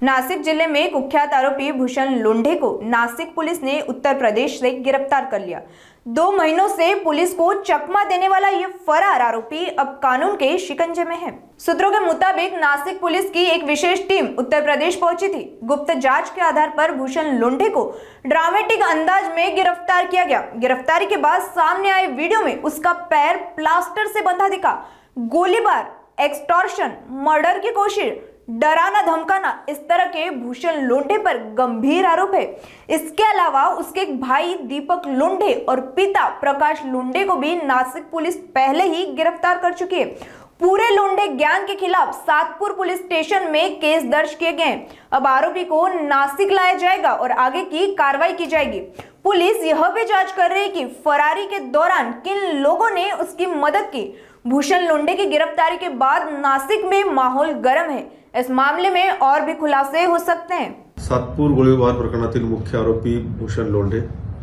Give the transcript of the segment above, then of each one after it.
नासिक जिले में कुख्यात आरोपी भूषण लोंढे को नासिक पुलिस ने उत्तर प्रदेश से गिरफ्तार कर लिया। 2 महीनों से पुलिस को चकमा देने वाला ये फरार आरोपी अब कानून के शिकंजे में है। सूत्रों के मुताबिक नासिक पुलिस की एक विशेष टीम उत्तर प्रदेश पहुंची थी। गुप्त जांच के आधार पर भूषण लोंढे को ड्रामेटिक अंदाज में गिरफ्तार किया गया। गिरफ्तारी के बाद सामने आए वीडियो में उसका पैर प्लास्टर से बंधा दिखा। गोलीबार, एक्सटॉर्शन, मर्डर की कोशिश, डराना धमकाना, इस तरह के भूषण लोंढे पर गंभीर आरोप है। इसके अलावा उसके भाई दीपक लोंढे और पिता प्रकाश लोंढे को भी नासिक पुलिस पहले ही गिरफ्तार कर चुकी है। पूरे लोंढे गैंग के खिलाफ सातपुर पुलिस स्टेशन में केस दर्ज किए गए। अब आरोपी को नासिक लाया जाएगा और आगे की कार्रवाई की जाएगी। पुलिस यह भी जांच कर रही है कि फरारी के दौरान किन लोगों ने उसकी मदद की। भूषण लोंढे की गिरफ्तारी के बाद नासिक में माहौल गर्म है। इस मामले में और भी खुलासे हो सकते हैं। सातपूर गोळीबार प्रकरणातील मुख्य आरोपी भूषण लोंढे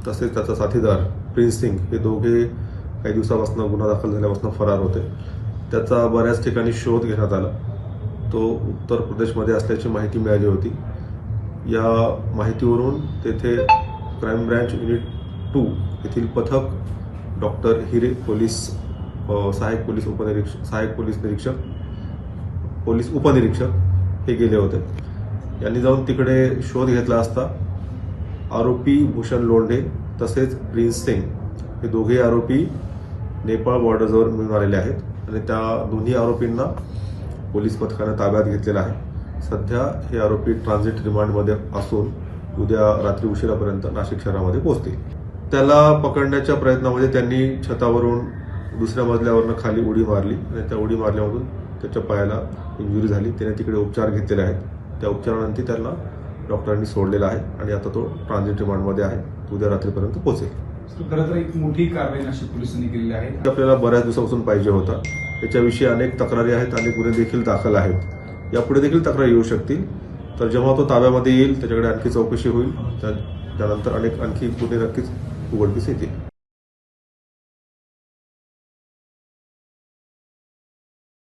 तसेच त्याचा साथीदार प्रिन्स सिंग हे दोघे काही दिवसापासून गुन्हा दाखल झाल्यापासून फरार होते। त्याचा बऱ्याच ठिकाणी शोध घेण्यात आला। तो उत्तर प्रदेशमध्ये असल्याची माहिती मिळाली होती। या माहितीवरून तेथे क्राइम ब्रांच युनिट 2 येथील पथक डॉक्टर हिरे पोलीस सहायक पोलीस उपनिरीक्षक हे गेले होते। यांनी जाऊन तिकडे शोध घेतला असता आरोपी भूषण लोंढे तसेच प्रिन्स सिंग हे दोघे आरोपी नेपाळ बॉर्डरजवळ मिळून आलेले आहेत आणि त्या दोन्ही आरोपींना पोलीस पथकाने ताब्यात घेतलेला आहे। सध्या हे आरोपी ट्रान्झिट रिमांडमध्ये असून उद्या रात्री उशिरापर्यंत नाशिक शहरामध्ये पोहोचतील। त्याला पकडण्याच्या प्रयत्नामध्ये त्यांनी छतावरून दुसऱ्या मजल्यावरून खाली उडी मारली आणि त्या उडी मारल्यामधून त्याच्या पायाला इंजुरी झाली। त्याने तिकडे उपचार घेतलेले आहेत। त्या उपचारानंतर त्याला डॉक्टरांनी सोडलेला आहे आणि आता तो ट्रान्झिट रिमांडमध्ये आहे। उद्या रात्रीपर्यंत पोहोचेल। खरं तर एक मोठी कारवाई नाशिक पोलिसांनी केलेली आहे। आपल्याला बऱ्याच दिवसापासून पाहिजे होता। याच्याविषयी अनेक तक्रारी आहेत, अनेक गुन्हे देखील दाखल आहेत। यापुढे देखील तक्रारी येऊ शकतील। तर जेव्हा तो ताब्यामध्ये येईल त्याच्याकडे आणखी चौकशी होईल, त्यानंतर आणखी गुन्हे नक्कीच उघडकीस येतील।